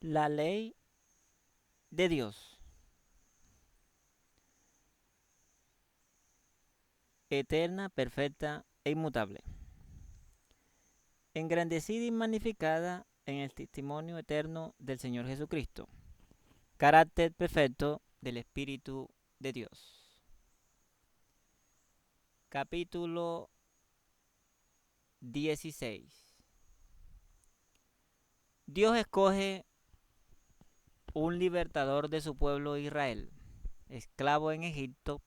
La ley de Dios, eterna, perfecta e inmutable, engrandecida y magnificada en el testimonio eterno del Señor Jesucristo, carácter perfecto del Espíritu de Dios. Capítulo 16. Dios escoge un libertador de su pueblo Israel, esclavo en Egipto.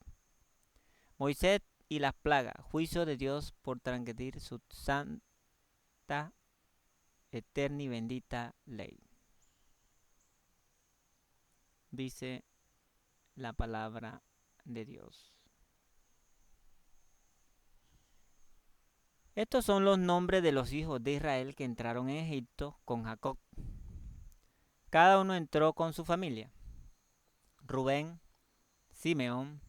Moisés y las plagas, juicio de Dios por transgredir su santa, eterna y bendita ley. Dice la palabra de Dios. Estos son los nombres de los hijos de Israel que entraron en Egipto con Jacob. Cada uno entró con su familia: Rubén, Simeón,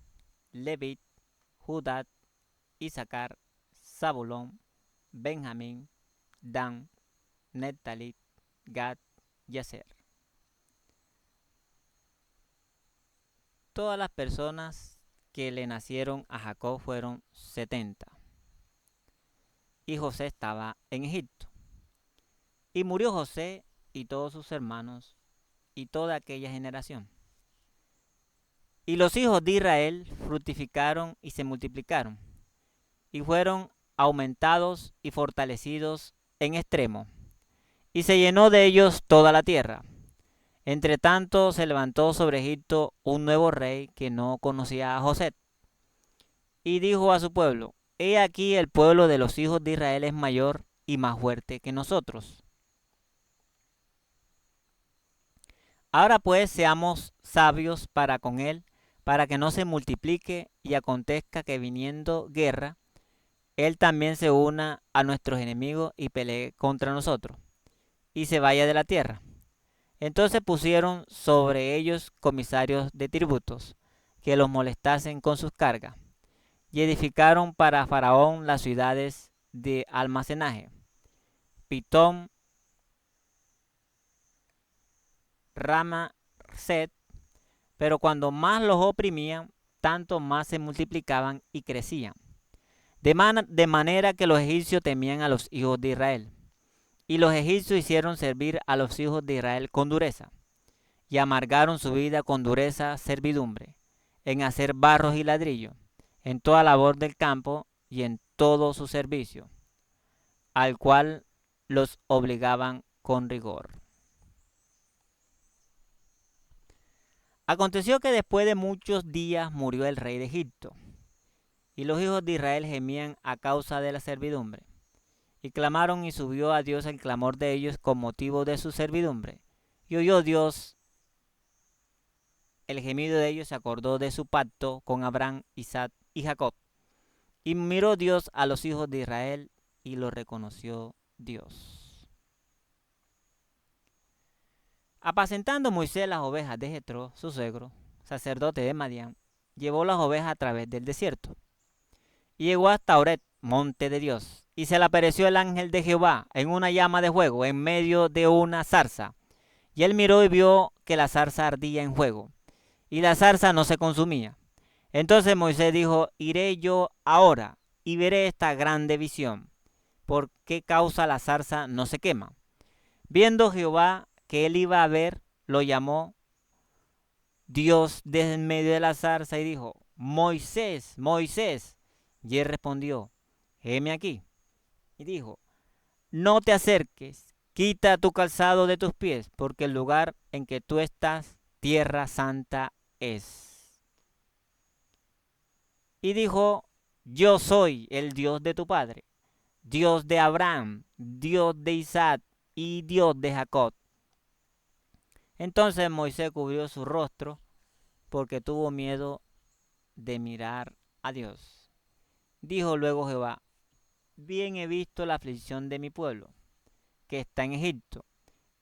Leví, Judá, Isaacar, Zabulón, Benjamín, Dan, Neftalí, Gad y Aser. Todas las personas que le nacieron a Jacob fueron 70. Y José estaba en Egipto. Y murió José y todos sus hermanos y toda aquella generación. Y los hijos de Israel fructificaron y se multiplicaron, y fueron aumentados y fortalecidos en extremo, y se llenó de ellos toda la tierra. Entre tanto se levantó sobre Egipto un nuevo rey que no conocía a José, y dijo a su pueblo: He aquí el pueblo de los hijos de Israel es mayor y más fuerte que nosotros. Ahora pues seamos sabios para con él, para que no se multiplique y acontezca que viniendo guerra, él también se una a nuestros enemigos y pelee contra nosotros, y se vaya de la tierra. Entonces pusieron sobre ellos comisarios de tributos, que los molestasen con sus cargas, y edificaron para Faraón las ciudades de almacenaje: Pitón, Rama, Set. Pero cuando más los oprimían, tanto más se multiplicaban y crecían. De manera que los egipcios temían a los hijos de Israel. Y los egipcios hicieron servir a los hijos de Israel con dureza, y amargaron su vida con dureza servidumbre, en hacer barros y ladrillos, en toda labor del campo y en todo su servicio, al cual los obligaban con rigor. Aconteció que después de muchos días murió el rey de Egipto, y los hijos de Israel gemían a causa de la servidumbre, y clamaron, y subió a Dios el clamor de ellos con motivo de su servidumbre. Y oyó Dios el gemido de ellos, se acordó de su pacto con Abraham, Isaac y Jacob. Y miró Dios a los hijos de Israel, y lo reconoció Dios. Apacentando Moisés las ovejas de Jetro, su suegro, sacerdote de Madián, llevó las ovejas a través del desierto. Y llegó hasta Horeb, monte de Dios, y se le apareció el ángel de Jehová en una llama de fuego en medio de una zarza. Y él miró y vio que la zarza ardía en fuego, y la zarza no se consumía. Entonces Moisés dijo: Iré yo ahora y veré esta grande visión, ¿por qué causa la zarza no se quema? Viendo Jehová que él iba a ver, lo llamó Dios desde en medio de la zarza y dijo: Moisés, Moisés. Y él respondió: heme aquí. Y dijo: no te acerques, quita tu calzado de tus pies, porque el lugar en que tú estás, tierra santa es. Y dijo: yo soy el Dios de tu padre, Dios de Abraham, Dios de Isaac y Dios de Jacob. Entonces Moisés cubrió su rostro, porque tuvo miedo de mirar a Dios. Dijo luego Jehová: bien he visto la aflicción de mi pueblo, que está en Egipto.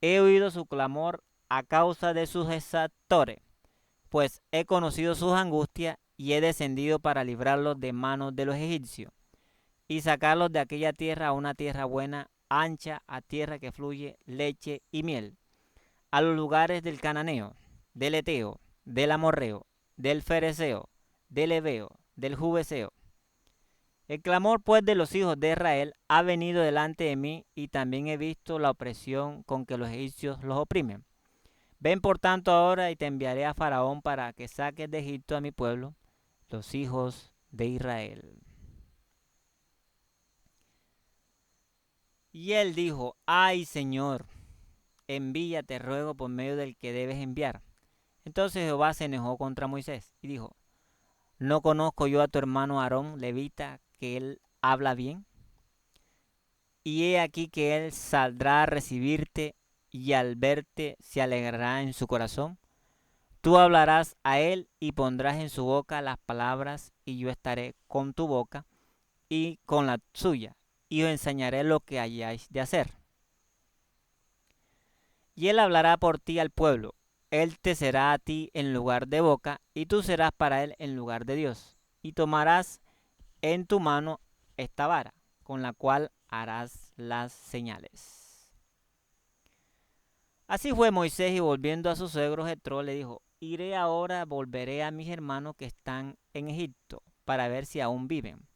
He oído su clamor a causa de sus exactores, pues he conocido sus angustias, y he descendido para librarlos de manos de los egipcios, y sacarlos de aquella tierra a una tierra buena, ancha, a tierra que fluye leche y miel, a los lugares del cananeo, del eteo, del amorreo, del fereceo, del heveo, del jubeseo. El clamor pues de los hijos de Israel ha venido delante de mí, y también he visto la opresión con que los egipcios los oprimen. Ven por tanto ahora, y te enviaré a Faraón para que saques de Egipto a mi pueblo, los hijos de Israel. Y él dijo: ay, Señor, envía, te ruego, por medio del que debes enviar. Entonces Jehová se enojó contra Moisés y dijo: ¿no conozco yo a tu hermano Aarón, levita, que él habla bien? Y he aquí que él saldrá a recibirte, y al verte se alegrará en su corazón. Tú hablarás a él y pondrás en su boca las palabras, y yo estaré con tu boca y con la suya, y os enseñaré lo que hayáis de hacer. Y él hablará por ti al pueblo. Él te será a ti en lugar de boca, y tú serás para él en lugar de Dios. Y tomarás en tu mano esta vara, con la cual harás las señales. Así fue Moisés, y volviendo a su suegro Jetro le dijo: iré ahora, volveré a mis hermanos que están en Egipto, para ver si aún viven.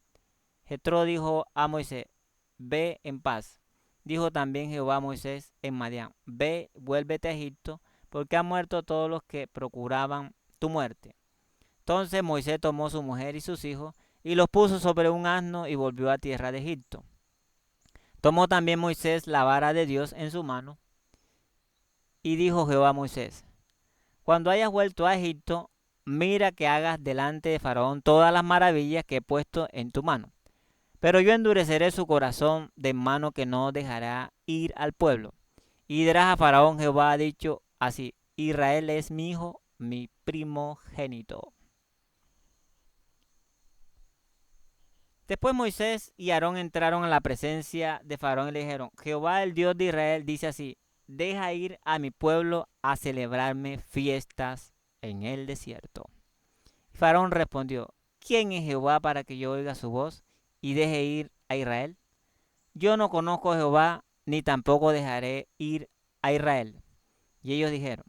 Jetro dijo a Moisés: ve en paz. Dijo también Jehová a Moisés en Madián: ve, vuélvete a Egipto, porque han muerto todos los que procuraban tu muerte. Entonces Moisés tomó su mujer y sus hijos, y los puso sobre un asno, y volvió a tierra de Egipto. Tomó también Moisés la vara de Dios en su mano, y dijo Jehová a Moisés: cuando hayas vuelto a Egipto, mira que hagas delante de Faraón todas las maravillas que he puesto en tu mano. Pero yo endureceré su corazón, de mano que no dejará ir al pueblo. Y dirás a Faraón: Jehová ha dicho así: Israel es mi hijo, mi primogénito. Después Moisés y Aarón entraron a la presencia de Faraón y le dijeron: Jehová, el Dios de Israel, dice así: deja ir a mi pueblo a celebrarme fiestas en el desierto. Faraón respondió: ¿quién es Jehová para que yo oiga su voz y deje ir a Israel? Yo no conozco a Jehová, ni tampoco dejaré ir a Israel. Y ellos dijeron: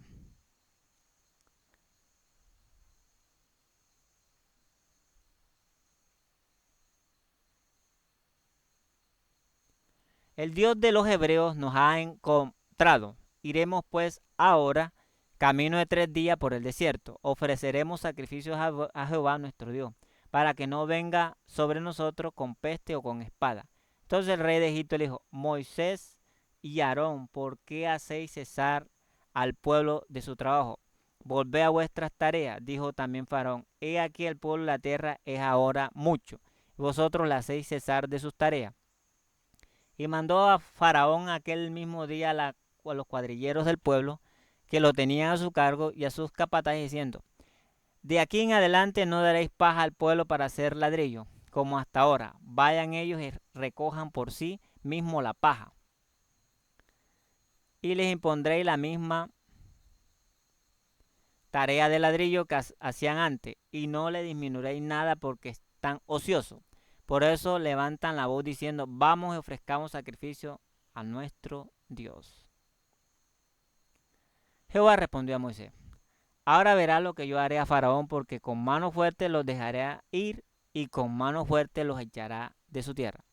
el Dios de los hebreos nos ha encontrado. Iremos pues ahora camino de 3 días por el desierto. Ofreceremos sacrificios a Jehová nuestro Dios, para que no venga sobre nosotros con peste o con espada. Entonces el rey de Egipto le dijo: Moisés y Aarón, ¿por qué hacéis cesar al pueblo de su trabajo? Volvé a vuestras tareas. Dijo también Faraón: he aquí el pueblo de la tierra es ahora mucho, y vosotros le hacéis cesar de sus tareas. Y mandó a Faraón aquel mismo día a los cuadrilleros del pueblo, que lo tenían a su cargo, y a sus capataces, diciendo: de aquí en adelante no daréis paja al pueblo para hacer ladrillo, como hasta ahora. Vayan ellos y recojan por sí mismo la paja. Y les impondréis la misma tarea de ladrillo que hacían antes, y no le disminuiréis nada, porque están ociosos. Por eso levantan la voz diciendo: vamos y ofrezcamos sacrificio a nuestro Dios. Jehová respondió a Moisés: ahora verás lo que yo haré a Faraón, porque con mano fuerte los dejaré ir, y con mano fuerte los echará de su tierra.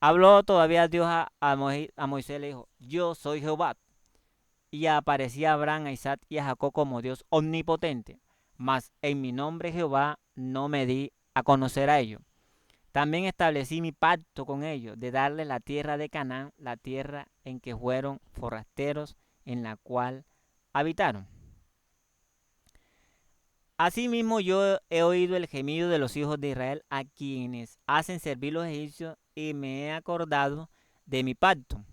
Habló todavía Dios a Moisés, le dijo: yo soy Jehová. Y aparecía a Abraham, a Isaac y a Jacob como Dios omnipotente, mas en mi nombre Jehová no me di a conocer a ellos. También establecí mi pacto con ellos, de darles la tierra de Canaán, la tierra en que fueron forasteros, en la cual habitaron. Asimismo yo he oído el gemido de los hijos de Israel, a quienes hacen servir los egipcios, y me he acordado de mi pacto.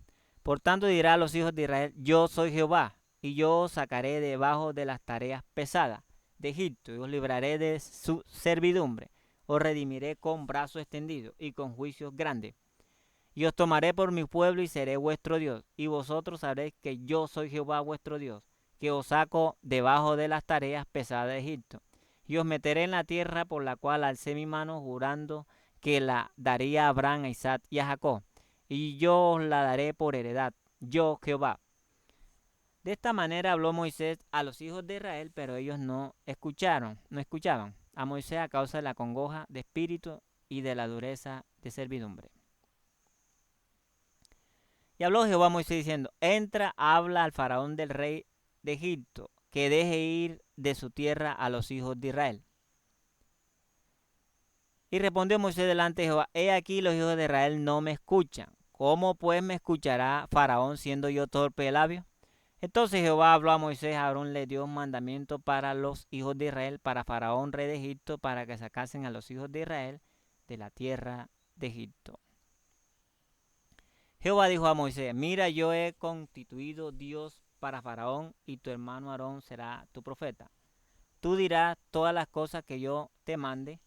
Por tanto dirá a los hijos de Israel: yo soy Jehová, y yo os sacaré debajo de las tareas pesadas de Egipto, y os libraré de su servidumbre. Os redimiré con brazo extendido y con juicios grandes. Y os tomaré por mi pueblo, y seré vuestro Dios. Y vosotros sabréis que yo soy Jehová vuestro Dios, que os saco debajo de las tareas pesadas de Egipto. Y os meteré en la tierra por la cual alcé mi mano, jurando que la daría a Abraham, a Isaac y a Jacob. Y yo os la daré por heredad, yo Jehová. De esta manera habló Moisés a los hijos de Israel, pero ellos no escuchaban a Moisés a causa de la congoja de espíritu y de la dureza de servidumbre. Y habló Jehová a Moisés diciendo: entra, habla al faraón del rey de Egipto, que deje ir de su tierra a los hijos de Israel. Y respondió Moisés delante de Jehová: he aquí los hijos de Israel no me escuchan. ¿Cómo pues me escuchará Faraón siendo yo torpe de labios? Entonces Jehová habló a Moisés, a Aarón le dio un mandamiento para los hijos de Israel, para Faraón rey de Egipto, para que sacasen a los hijos de Israel de la tierra de Egipto. Jehová dijo a Moisés: mira, yo he constituido Dios para Faraón, y tu hermano Aarón será tu profeta. Tú dirás todas las cosas que yo te mande,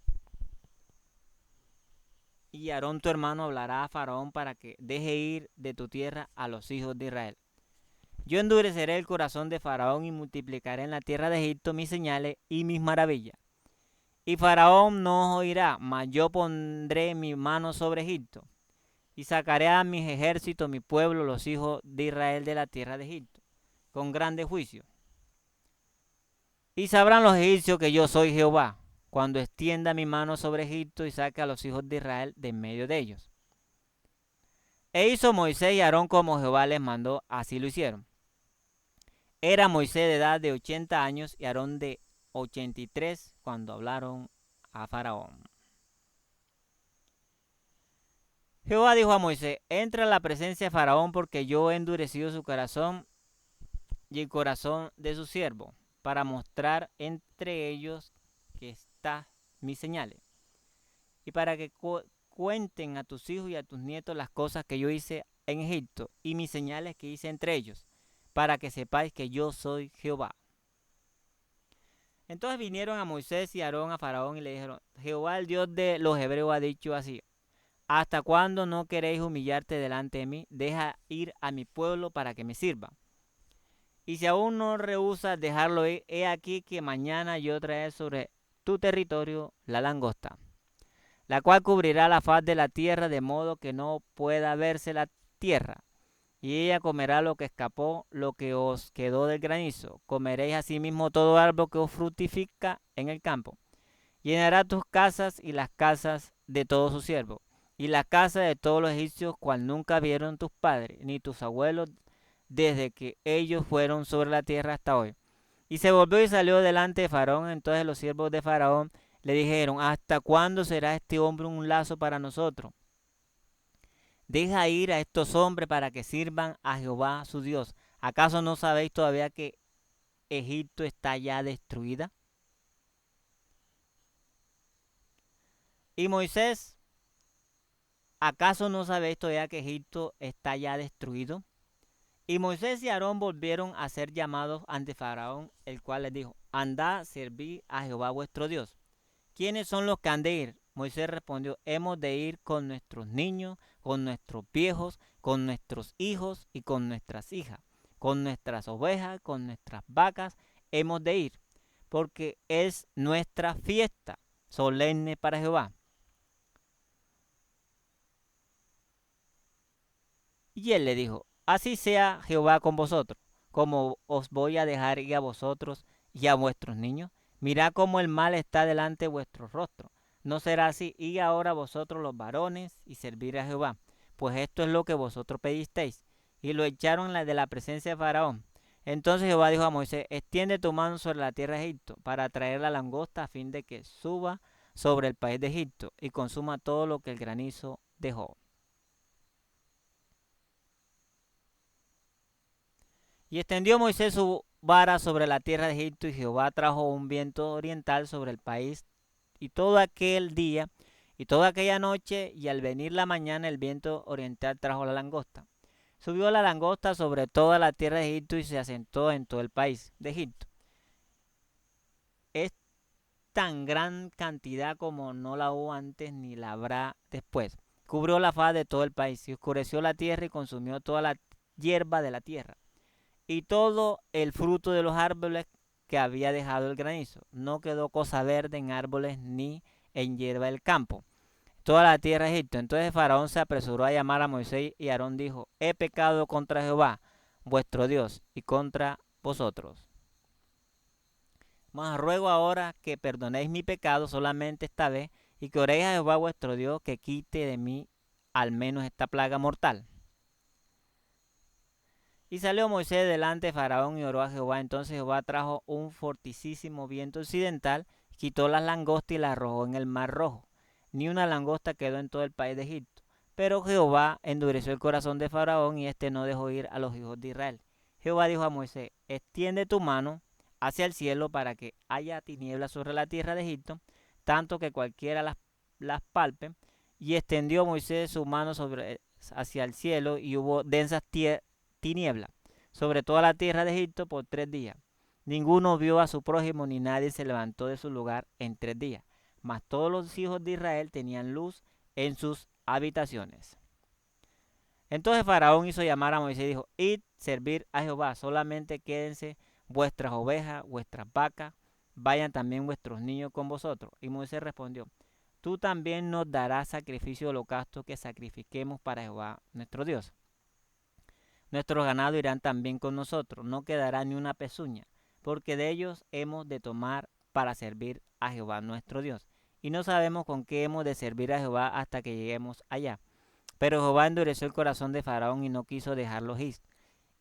y Aarón tu hermano hablará a Faraón para que deje ir de tu tierra a los hijos de Israel. Yo endureceré el corazón de Faraón y multiplicaré en la tierra de Egipto mis señales y mis maravillas. Y Faraón no os oirá, mas yo pondré mi mano sobre Egipto, y sacaré a mis ejércitos, mi pueblo, los hijos de Israel de la tierra de Egipto, con grande juicio. Y sabrán los egipcios que yo soy Jehová, cuando extienda mi mano sobre Egipto y saque a los hijos de Israel de en medio de ellos. E hizo Moisés y Aarón como Jehová les mandó, así lo hicieron. Era Moisés de edad de 80 años y Aarón de 83 cuando hablaron a Faraón. Jehová dijo a Moisés: entra a la presencia de Faraón, porque yo he endurecido su corazón y el corazón de su siervo, para mostrar entre ellos que están mis señales, y para que cuenten a tus hijos y a tus nietos las cosas que yo hice en Egipto y mis señales que hice entre ellos, para que sepáis que yo soy Jehová. Entonces vinieron a Moisés y Aarón a Faraón y le dijeron: Jehová, el Dios de los hebreos, ha dicho así: ¿hasta cuándo no queréis humillarte delante de mí? Deja ir a mi pueblo para que me sirva. Y si aún no rehusas dejarlo ir, he aquí que mañana yo traeré sobre tu territorio la langosta, la cual cubrirá la faz de la tierra, de modo que no pueda verse la tierra. Y ella comerá lo que escapó, lo que os quedó del granizo. Comeréis asimismo todo árbol que os fructifica en el campo. Llenará tus casas y las casas de todos sus siervos, y las casas de todos los egipcios, cual nunca vieron tus padres, ni tus abuelos, desde que ellos fueron sobre la tierra hasta hoy. Y se volvió y salió delante de Faraón. Entonces los siervos de Faraón le dijeron: ¿hasta cuándo será este hombre un lazo para nosotros? Deja ir a estos hombres para que sirvan a Jehová su Dios. ¿Acaso no sabéis todavía que Egipto está ya destruida? Y Moisés: ¿acaso no sabéis todavía que Egipto está ya destruido? Y Moisés y Aarón volvieron a ser llamados ante Faraón, el cual les dijo: andad, servid a Jehová vuestro Dios. ¿Quiénes son los que han de ir? Moisés respondió: hemos de ir con nuestros niños, con nuestros viejos, con nuestros hijos y con nuestras hijas, con nuestras ovejas, con nuestras vacas, hemos de ir, porque es nuestra fiesta solemne para Jehová. Y él le dijo: así sea Jehová con vosotros, como os voy a dejar ir a vosotros y a vuestros niños. Mirad cómo el mal está delante de vuestro rostro. No será así. Y ahora vosotros los varones y servir a Jehová, pues esto es lo que vosotros pedisteis. Y lo echaron de la presencia de Faraón. Entonces Jehová dijo a Moisés: extiende tu mano sobre la tierra de Egipto, para traer la langosta, a fin de que suba sobre el país de Egipto y consuma todo lo que el granizo dejó. Y extendió Moisés su vara sobre la tierra de Egipto, y Jehová trajo un viento oriental sobre el país, y todo aquel día y toda aquella noche, y al venir la mañana el viento oriental trajo la langosta. Subió la langosta sobre toda la tierra de Egipto y se asentó en todo el país de Egipto. Es tan gran cantidad como no la hubo antes ni la habrá después. Cubrió la faz de todo el país y oscureció la tierra y consumió toda la hierba de la tierra y todo el fruto de los árboles que había dejado el granizo. No quedó cosa verde en árboles ni en hierba del campo, toda la tierra de Egipto. Entonces Faraón se apresuró a llamar a Moisés y Aarón dijo: he pecado contra Jehová. vuestro Dios y contra vosotros. Mas ruego ahora que perdonéis mi pecado solamente esta vez y que oréis a Jehová vuestro Dios que quite de mí al menos esta plaga mortal. Y salió Moisés delante de Faraón y oró a Jehová. Entonces Jehová trajo un fortísimo viento occidental, quitó las langostas y las arrojó en el mar rojo. Ni una langosta quedó en todo el país de Egipto. Pero Jehová endureció el corazón de Faraón y éste no dejó ir a los hijos de Israel. Jehová dijo a Moisés: extiende tu mano hacia el cielo para que haya tinieblas sobre la tierra de Egipto, tanto que cualquiera las palpe. Y extendió Moisés su mano hacia el cielo y hubo densas tinieblas sobre toda la tierra de Egipto por 3 días. Ninguno vio a su prójimo ni nadie se levantó de su lugar en 3 días. Mas todos los hijos de Israel tenían luz en sus habitaciones. Entonces Faraón hizo llamar a Moisés y dijo: id, servir a Jehová, solamente quédense vuestras ovejas, vuestras vacas, vayan también vuestros niños con vosotros. Y Moisés respondió: tú también nos darás sacrificio de holocausto que sacrifiquemos para Jehová nuestro Dios. Nuestros ganados irán también con nosotros, no quedará ni una pezuña, porque de ellos hemos de tomar para servir a Jehová nuestro Dios. Y no sabemos con qué hemos de servir a Jehová hasta que lleguemos allá. Pero Jehová endureció el corazón de Faraón y no quiso dejarlos ir.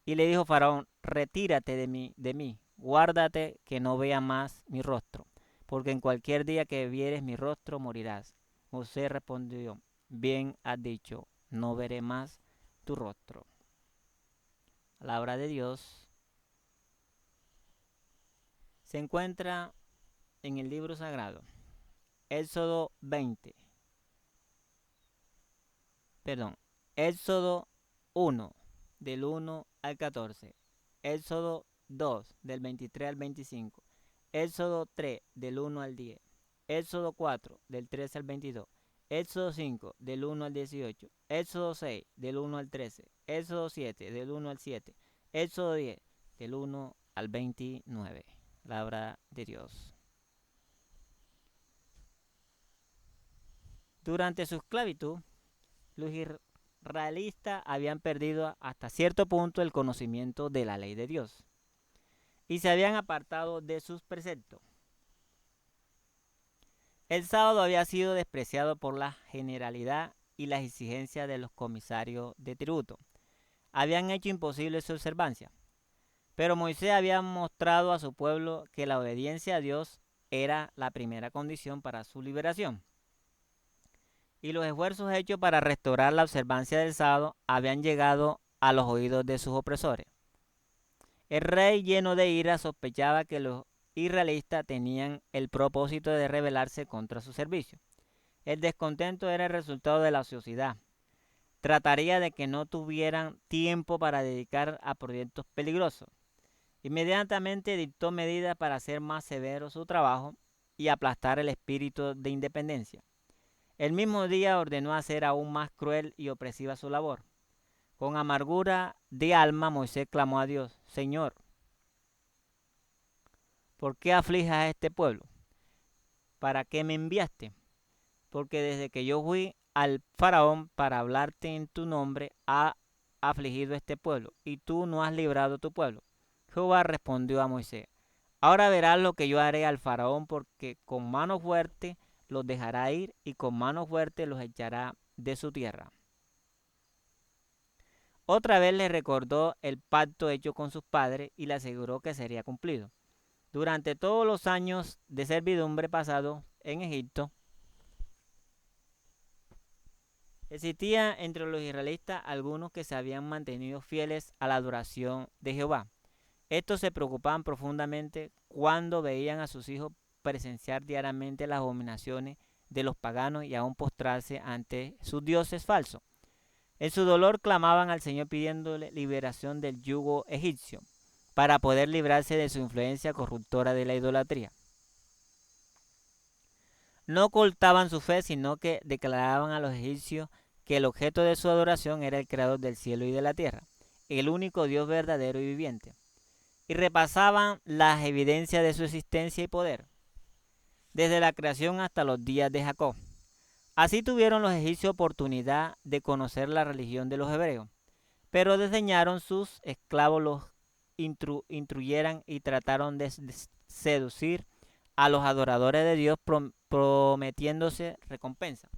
Y le dijo Faraón: retírate de mí, guárdate que no vea más mi rostro, porque en cualquier día que vieres mi rostro morirás. Moisés respondió: bien has dicho, no veré más tu rostro. Palabra de Dios se encuentra en el libro sagrado. Éxodo 1, del 1 al 14. Éxodo 2, del 23 al 25. Éxodo 3, del 1 al 10. Éxodo 4, del 13 al 22. Éxodo 5, del 1 al 18. Éxodo 6, del 1 al 13. Éxodo 7, del 1 al 7. Éxodo 10, del 1 al 29. Palabra de Dios. Durante su esclavitud, los israelitas habían perdido hasta cierto punto el conocimiento de la ley de Dios y se habían apartado de sus preceptos. El sábado había sido despreciado por la generalidad y las exigencias de los comisarios de tributo. Habían hecho imposible su observancia. Pero Moisés había mostrado a su pueblo que la obediencia a Dios era la primera condición para su liberación. Y los esfuerzos hechos para restaurar la observancia del sábado habían llegado a los oídos de sus opresores. El rey, lleno de ira, sospechaba que los israelitas tenían el propósito de rebelarse contra su servicio. El descontento era el resultado de la ociosidad. Trataría de que no tuvieran tiempo para dedicar a proyectos peligrosos. Inmediatamente dictó medidas para hacer más severo su trabajo y aplastar el espíritu de independencia. El mismo día ordenó hacer aún más cruel y opresiva su labor. Con amargura de alma Moisés clamó a Dios: Señor, ¿por qué afliges a este pueblo? ¿Para qué me enviaste? Porque desde que yo fui al faraón para hablarte en tu nombre, ha afligido este pueblo, y tú no has librado tu pueblo. Jehová respondió a Moisés: ahora verás lo que yo haré al faraón, porque con mano fuerte los dejará ir y con mano fuerte los echará de su tierra. Otra vez le recordó el pacto hecho con sus padres y le aseguró que sería cumplido. Durante todos los años de servidumbre pasados en Egipto, existía entre los israelitas algunos que se habían mantenido fieles a la adoración de Jehová. Estos se preocupaban profundamente cuando veían a sus hijos presenciar diariamente las abominaciones de los paganos y aún postrarse ante sus dioses falsos. En su dolor clamaban al Señor pidiéndole liberación del yugo egipcio para poder librarse de su influencia corruptora de la idolatría. No ocultaban su fe, sino que declaraban a los egipcios que el objeto de su adoración era el creador del cielo y de la tierra, el único Dios verdadero y viviente, y repasaban las evidencias de su existencia y poder, desde la creación hasta los días de Jacob. Así tuvieron los egipcios oportunidad de conocer la religión de los hebreos, Pero desdeñaron sus esclavos los instruyeran y trataron de seducir a los adoradores de Dios prometiéndose recompensa.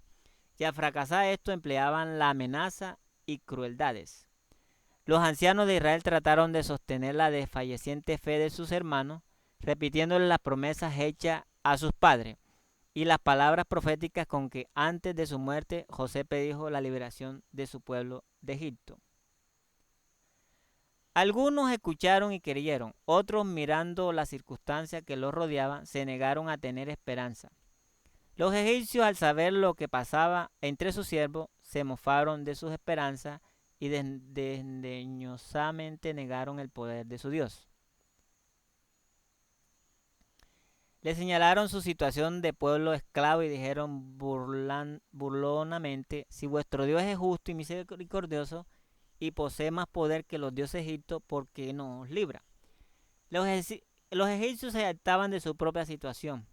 Y al fracasar esto empleaban la amenaza y crueldades. Los ancianos de Israel trataron de sostener la desfalleciente fe de sus hermanos, repitiéndole las promesas hechas a sus padres y las palabras proféticas con que antes de su muerte José predijo la liberación de su pueblo de Egipto. Algunos escucharon y creyeron, otros mirando las circunstancias que los rodeaban se negaron a tener esperanza. Los egipcios, al saber lo que pasaba entre sus siervos, se mofaron de sus esperanzas y desdeñosamente negaron el poder de su Dios. Le señalaron su situación de pueblo esclavo y dijeron burlonamente: si vuestro Dios es justo y misericordioso y posee más poder que los dioses de Egipto, ¿por qué no os libra? Los egipcios se jactaban de su propia situación,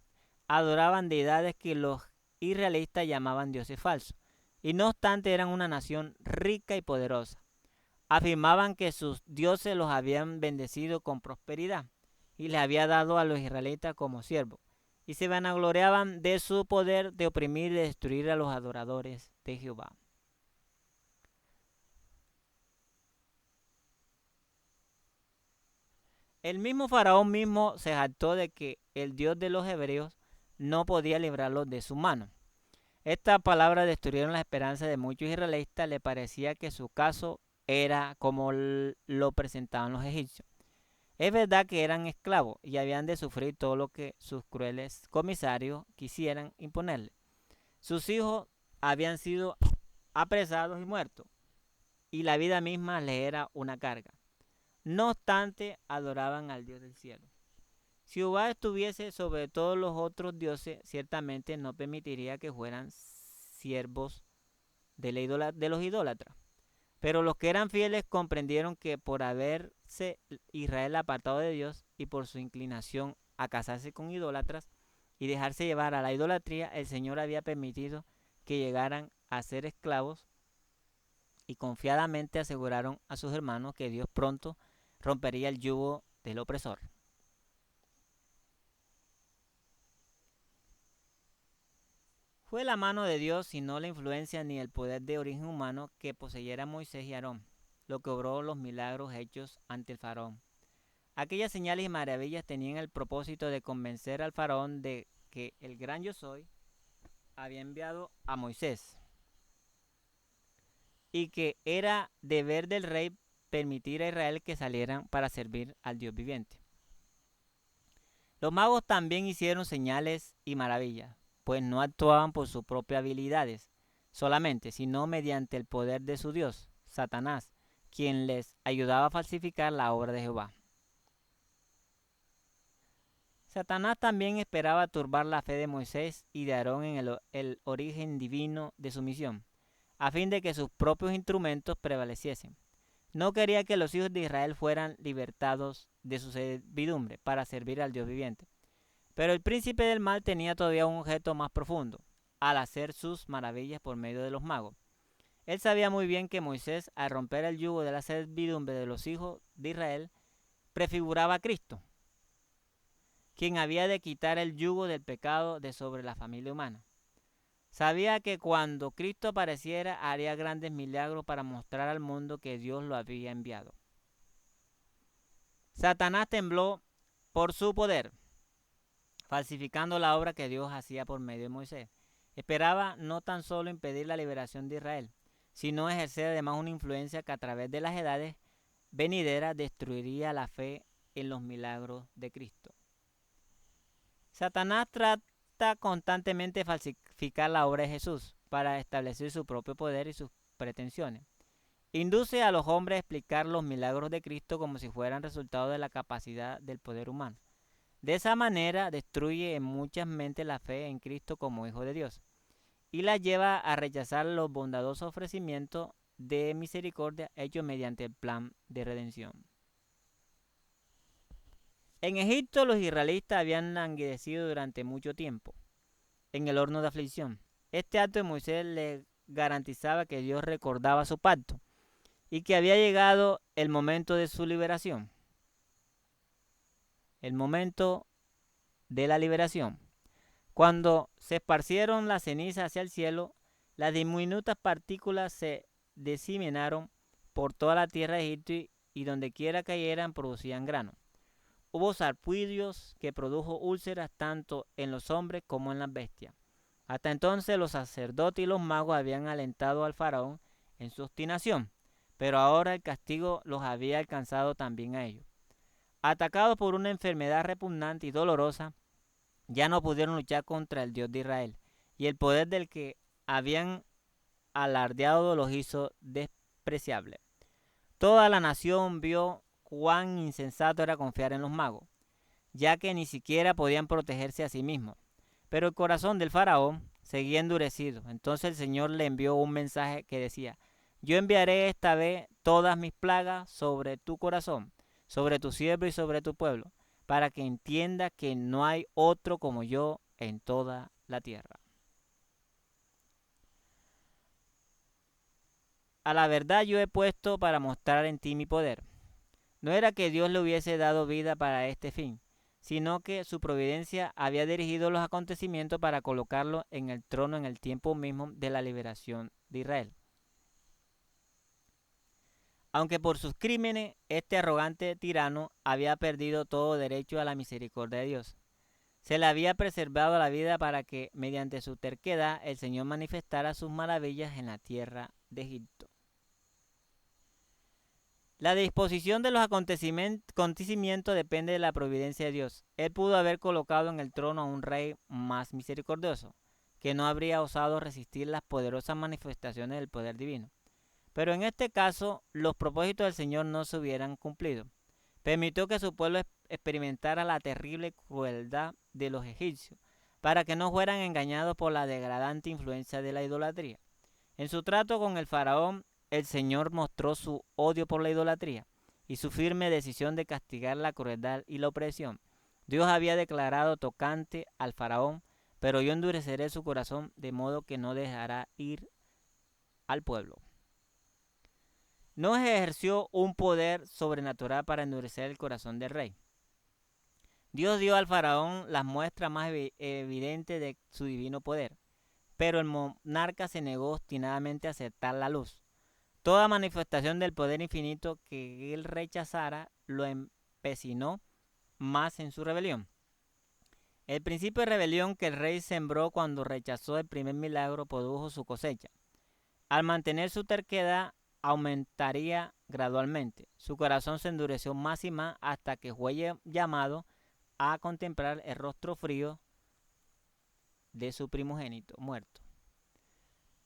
adoraban deidades que los israelitas llamaban dioses falsos, y no obstante eran una nación rica y poderosa. Afirmaban que sus dioses los habían bendecido con prosperidad y les había dado a los israelitas como siervos, y se vanagloriaban de su poder de oprimir y destruir a los adoradores de Jehová. El mismo faraón mismo se jactó de que el Dios de los hebreos no podía librarlos de su mano. Estas palabras destruyeron la esperanza de muchos israelitas. Le parecía que su caso era como lo presentaban los egipcios. Es verdad que eran esclavos y habían de sufrir todo lo que sus crueles comisarios quisieran imponerles. Sus hijos habían sido apresados y muertos, y la vida misma les era una carga. No obstante, adoraban al Dios del cielo. Si Jehová estuviese sobre todos los otros dioses, ciertamente no permitiría que fueran siervos de los idólatras. Pero los que eran fieles comprendieron que por haberse Israel apartado de Dios y por su inclinación a casarse con idólatras y dejarse llevar a la idolatría, el Señor había permitido que llegaran a ser esclavos, y confiadamente aseguraron a sus hermanos que Dios pronto rompería el yugo del opresor. Fue la mano de Dios y no la influencia ni el poder de origen humano que poseyera Moisés y Aarón, lo que obró los milagros hechos ante el faraón. Aquellas señales y maravillas tenían el propósito de convencer al faraón de que el gran yo soy había enviado a Moisés y que era deber del rey permitir a Israel que salieran para servir al Dios viviente. Los magos también hicieron señales y maravillas, pues no actuaban por sus propias habilidades solamente, sino mediante el poder de su Dios, Satanás, quien les ayudaba a falsificar la obra de Jehová. Satanás también esperaba turbar la fe de Moisés y de Aarón en el origen divino de su misión, a fin de que sus propios instrumentos prevaleciesen. No quería que los hijos de Israel fueran libertados de su servidumbre para servir al Dios viviente. Pero el príncipe del mal tenía todavía un objeto más profundo, al hacer sus maravillas por medio de los magos. Él sabía muy bien que Moisés, al romper el yugo de la servidumbre de los hijos de Israel, prefiguraba a Cristo, quien había de quitar el yugo del pecado de sobre la familia humana. Sabía que cuando Cristo apareciera haría grandes milagros para mostrar al mundo que Dios lo había enviado. Satanás tembló por su poder, falsificando la obra que Dios hacía por medio de Moisés. Esperaba no tan solo impedir la liberación de Israel, sino ejercer además una influencia que a través de las edades venideras destruiría la fe en los milagros de Cristo. Satanás trata constantemente de falsificar la obra de Jesús para establecer su propio poder y sus pretensiones. Induce a los hombres a explicar los milagros de Cristo como si fueran resultado de la capacidad del poder humano. De esa manera destruye en muchas mentes la fe en Cristo como Hijo de Dios y la lleva a rechazar los bondadosos ofrecimientos de misericordia hechos mediante el plan de redención. En Egipto los israelitas habían languidecido durante mucho tiempo en el horno de aflicción. Este acto de Moisés le garantizaba que Dios recordaba su pacto y que había llegado el momento de su liberación. El momento de la liberación. Cuando se esparcieron las cenizas hacia el cielo, las diminutas partículas se diseminaron por toda la tierra de Egipto y donde quiera cayeran producían grano. Hubo sarpullidos que produjo úlceras tanto en los hombres como en las bestias. Hasta entonces los sacerdotes y los magos habían alentado al faraón en su obstinación, pero ahora el castigo los había alcanzado también a ellos. Atacados por una enfermedad repugnante y dolorosa, ya no pudieron luchar contra el Dios de Israel, y el poder del que habían alardeado los hizo despreciables. Toda la nación vio cuán insensato era confiar en los magos, ya que ni siquiera podían protegerse a sí mismos. Pero el corazón del faraón seguía endurecido. Entonces el Señor le envió un mensaje que decía: yo enviaré esta vez todas mis plagas sobre tu corazón, sobre tu siervo y sobre tu pueblo, para que entienda que no hay otro como yo en toda la tierra. A la verdad yo he puesto para mostrar en ti mi poder. No era que Dios le hubiese dado vida para este fin, sino que su providencia había dirigido los acontecimientos para colocarlo en el trono en el tiempo mismo de la liberación de Israel. Aunque por sus crímenes este arrogante tirano había perdido todo derecho a la misericordia de Dios, se le había preservado la vida para que, mediante su terquedad, el Señor manifestara sus maravillas en la tierra de Egipto. La disposición de los acontecimientos depende de la providencia de Dios. Él pudo haber colocado en el trono a un rey más misericordioso, que no habría osado resistir las poderosas manifestaciones del poder divino. Pero en este caso, los propósitos del Señor no se hubieran cumplido. Permitió que su pueblo experimentara la terrible crueldad de los egipcios, para que no fueran engañados por la degradante influencia de la idolatría. En su trato con el faraón, el Señor mostró su odio por la idolatría y su firme decisión de castigar la crueldad y la opresión. Dios había declarado tocante al faraón: pero yo endureceré su corazón de modo que no dejará ir al pueblo. No ejerció un poder sobrenatural para endurecer el corazón del rey. Dios dio al faraón las muestras más evidentes de su divino poder, pero el monarca se negó obstinadamente a aceptar la luz. Toda manifestación del poder infinito que él rechazara lo empecinó más en su rebelión. El principio de rebelión que el rey sembró cuando rechazó el primer milagro produjo su cosecha. Al mantener su terquedad, aumentaría gradualmente. Su corazón se endureció más y más hasta que fue llamado a contemplar el rostro frío de su primogénito muerto.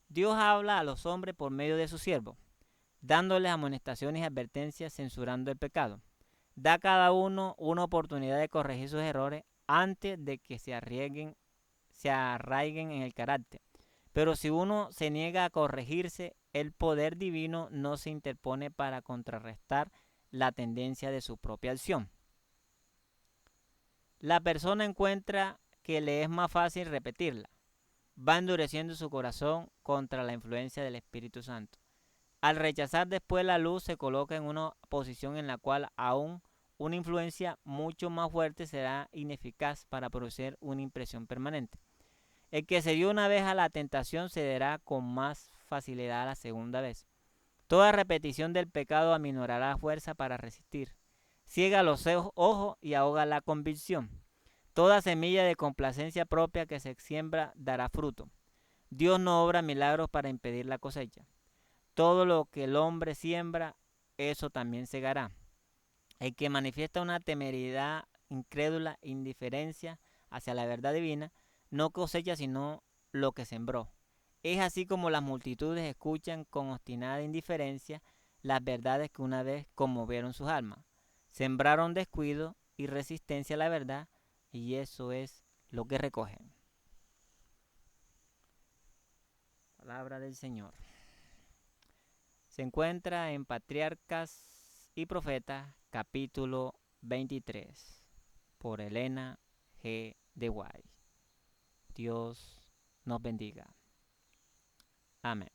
Dios habla a los hombres por medio de su siervo, dándoles amonestaciones y advertencias, censurando el pecado. Da a cada uno una oportunidad de corregir sus errores antes de que se arraiguen en el carácter. Pero si uno se niega a corregirse, el poder divino no se interpone para contrarrestar la tendencia de su propia acción. La persona encuentra que le es más fácil repetirla. Va endureciendo su corazón contra la influencia del Espíritu Santo. Al rechazar después la luz, se coloca en una posición en la cual aún una influencia mucho más fuerte será ineficaz para producir una impresión permanente. El que se dio una vez a la tentación cederá con más facilidad a la segunda vez. Toda repetición del pecado aminorará la fuerza para resistir. Ciega los ojos y ahoga la convicción. Toda semilla de complacencia propia que se siembra dará fruto. Dios no obra milagros para impedir la cosecha. Todo lo que el hombre siembra, eso también segará. El que manifiesta una temeridad incrédula, indiferencia hacia la verdad divina, no cosecha sino lo que sembró. Es así como las multitudes escuchan con obstinada indiferencia las verdades que una vez conmovieron sus almas. Sembraron descuido y resistencia a la verdad, y eso es lo que recogen. Palabra del Señor. Se encuentra en Patriarcas y Profetas, capítulo 23, por Elena G. de White. Dios nos bendiga. Amén.